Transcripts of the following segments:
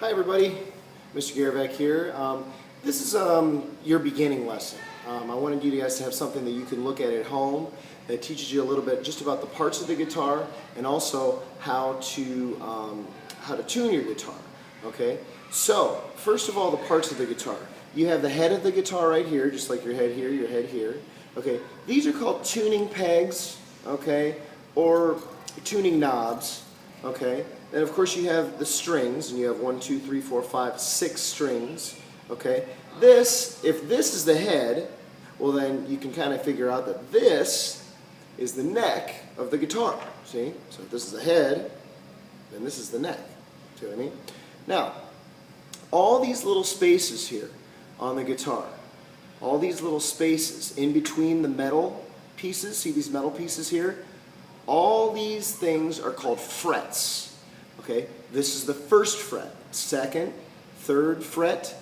Hi everybody, Mr. Gerovac here. This is your beginning lesson. I wanted you guys to have something that you can look at home that teaches you a little bit just about the parts of the guitar and also how to tune your guitar. Okay, so first of all, the parts of the guitar. You have the head of the guitar right here, just like your head here, your head here. Okay, these are called tuning pegs, okay, or tuning knobs. Okay, and of course you have the strings, and you have 1, 2, 3, 4, 5, 6 strings. Okay, if this is the head, well then you can kind of figure out that this is the neck of the guitar. See, so if this is the head, then this is the neck. See what I mean? Now, all these little spaces here on the guitar, all these little spaces in between the metal pieces, see these metal pieces here? All these things are called frets. Okay, this is the first fret, second, third fret,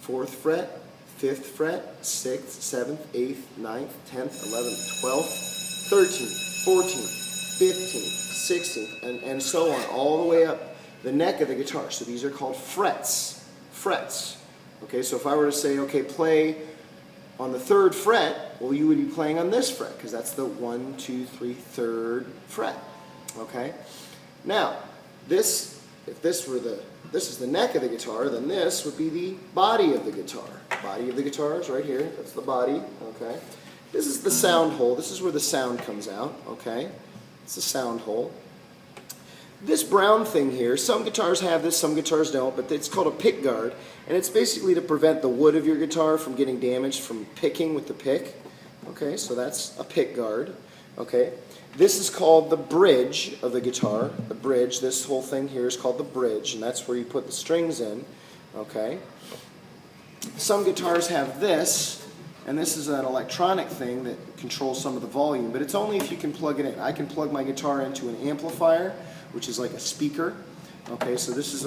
fourth fret, fifth fret, sixth, seventh, eighth, ninth, 10th, 11th, 12th, 13th, 14th, 15th, 16th, and so on, all the way up the neck of the guitar. So these are called frets. Frets. Okay, so if I were to say, okay, play on the third fret, well, you would be playing on this fret because that's the 1, 2, 3, third fret. Okay. Now, if this is the neck of the guitar, then this would be the body of the guitar. Body of the guitar is right here. That's the body. Okay. This is the sound hole. This is where the sound comes out. Okay. It's the sound hole. This brown thing here, some guitars have this, some guitars don't, but it's called a pick guard, and it's basically to prevent the wood of your guitar from getting damaged from picking with the pick. Okay, so that's a pick guard. Okay, this is called the bridge of the guitar. The bridge, this whole thing here is called the bridge, and that's where you put the strings in. Okay, some guitars have this, and this is an electronic thing that controls some of the volume, but it's only if you can plug it in. I can plug my guitar into an amplifier, which is like a speaker. Okay, so this is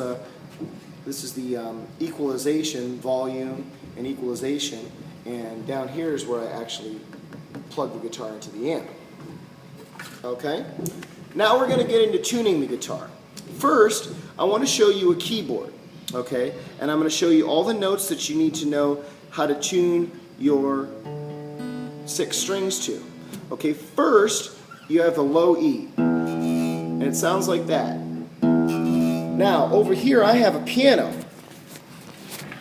the equalization, volume and equalization, and down here is where I actually plug the guitar into the amp. Okay, now we're going to get into tuning the guitar. First, I want to show you a keyboard. Okay, and I'm going to show you all the notes that you need to know how to tune your 6 strings to. Okay, first you have the low E. And it sounds like that. Now, over here I have a piano.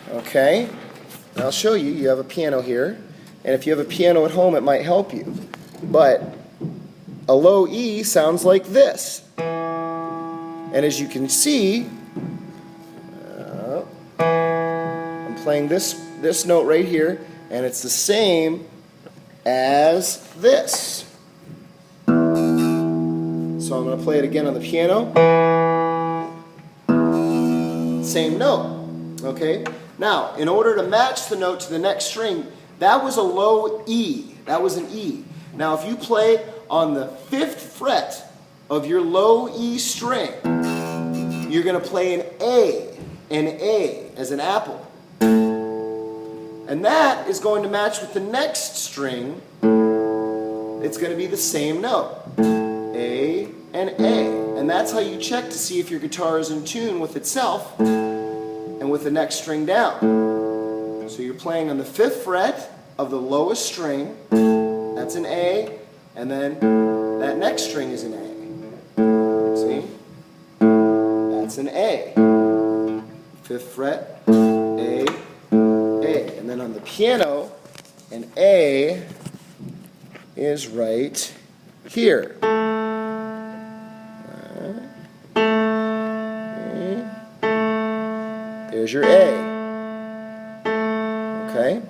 Okay? I'll show you. You have a piano here. And if you have a piano at home, it might help you. But a low E sounds like this. And as you can see, I'm playing this note right here, and it's the same as this. So I'm going to play it again on the piano. Same note. Okay? Now, in order to match the note to the next string, that was a low E. That was an E. Now, if you play on the 5th fret of your low E string, you're going to play an A as an apple. And that is going to match with the next string. It's going to be the same note. A and A. And that's how you check to see if your guitar is in tune with itself and with the next string down. So you're playing on the 5th fret of the lowest string. That's an A. And then that next string is an A. See? That's an A. 5th fret, A, A. And then on the piano, an A is right here. There's your A. Okay?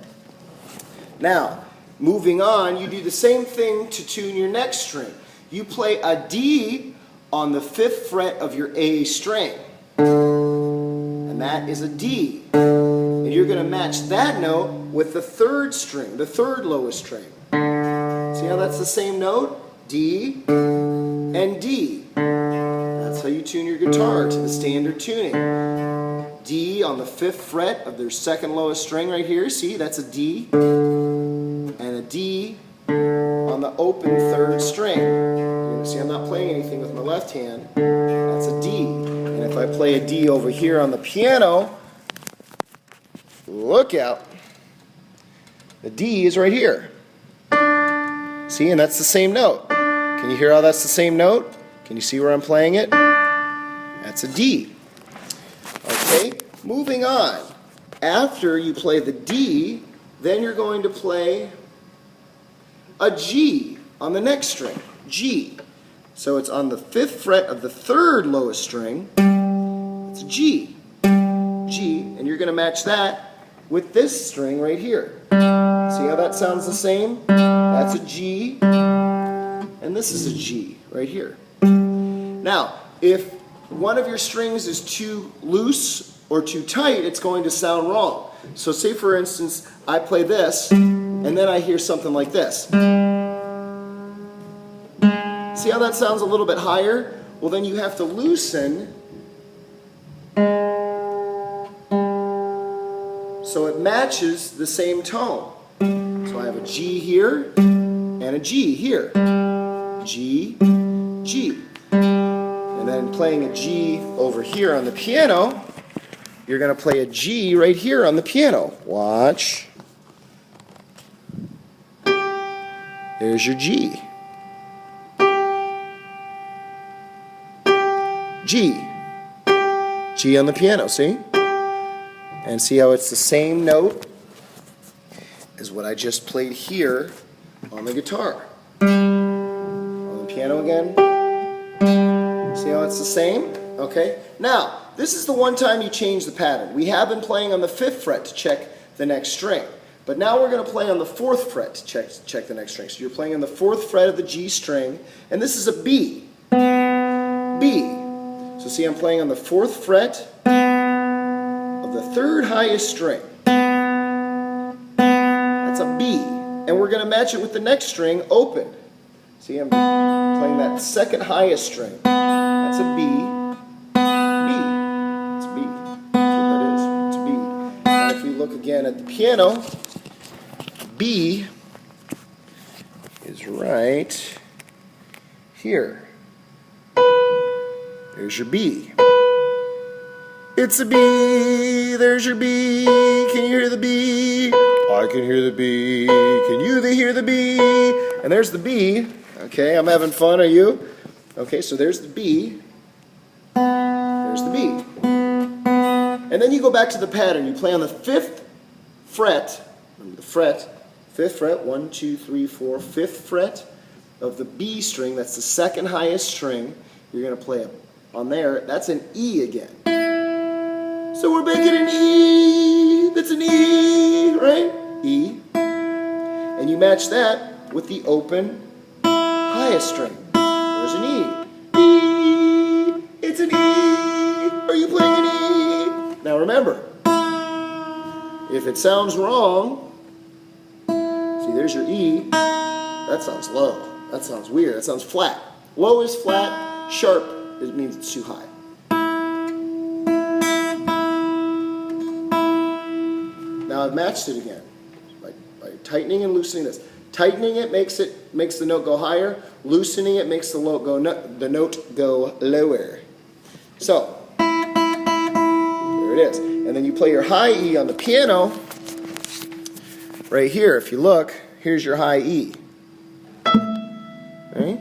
Now, moving on, you do the same thing to tune your next string. You play a D on the 5th fret of your A string. And that is a D. And you're going to match that note with the 3rd string, the 3rd lowest string. See how that's the same note? D and D. That's how you tune your guitar to the standard tuning. D on the 5th fret of their 2nd lowest string right here. See, that's a D. And a D on the open 3rd string. You're going to see I'm not playing anything with my left hand. That's a D. And if I I play a D over here on the piano, look out, the D is right here. See, and that's the same note. Can you hear how that's the same note? Can you see where I'm playing it? That's a D. Okay, moving on. After you play the D, then you're going to play a G on the next string, G. So it's on the 5th fret of the 3rd lowest string. It's a G, G, and you're going to match that with this string right here. See how that sounds the same? That's a G, and this is a G right here. Now, if one of your strings is too loose or too tight, it's going to sound wrong. So say for instance, I play this, and then I hear something like this. See how that sounds a little bit higher? Well, then you have to loosen so it matches the same tone. So I have a G here and a G here. G, G. And then playing a G over here on the piano, you're going to play a G right here on the piano. Watch. There's your G. G. G on the piano, see? And see how it's the same note as what I just played here on the guitar. On the piano again. See how it's the same? Okay. Now, this is the one time you change the pattern. We have been playing on the 5th fret to check the next string. But now we're going to play on the 4th fret to check the next string. So you're playing on the 4th fret of the G string, and this is a B. B. So see, I'm playing on the 4th fret of the 3rd highest string. That's a B. And we're going to match it with the next string, open. See, I'm playing that 2nd highest string. That's a B. B. It's a B. That's what that is. It's a B. And if we look again at the piano, B is right here. There's your B. It's a B. There's your B. Can you hear the B? I can hear the B. Can you hear the B? And there's the B. Okay, I'm having fun. Are you? Okay, so there's the B. There's the B. And then you go back to the pattern. You play on the 5th fret. Remember the fret. 5th fret. 1, 2, 3, 4. 5th fret of the B string. That's the 2nd highest string. You're going to play on there. That's an E again. So we're making an E. That's an E, right? E. And you match that with the open highest string. There's an E. E. It's an E. Are you playing an E? Now remember, if it sounds wrong, see, there's your E. That sounds low. That sounds weird. That sounds flat. Low is flat. Sharp, it means it's too high. Now I've matched it again by tightening and loosening this. Tightening it makes the note go higher. Loosening it makes the note go lower. So there it is. And then you play your high E on the piano. Right here, if you look, here's your high E. Right?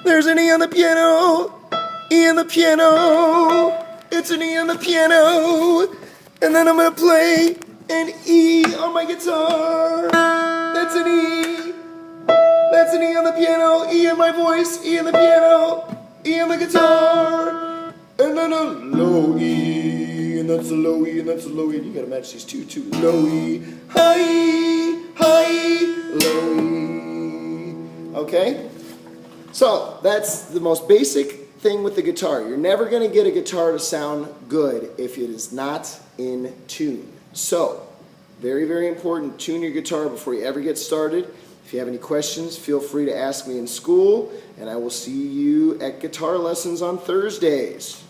There's an E on the piano. E on the piano. It's an E on the piano. And then I'm going to play an E on my guitar. That's an E. That's an E on the piano. E in my voice. E on the piano. E on the guitar. And then a low E. And that's a low E. And that's a low E. And you got to match these two too. Low E. High E. High E. Low E. Okay? So that's the most basic thing with the guitar. You're never going to get a guitar to sound good if it is not in tune. So, very, very important, tune your guitar before you ever get started. If you have any questions, feel free to ask me in school, and I will see you at guitar lessons on Thursdays.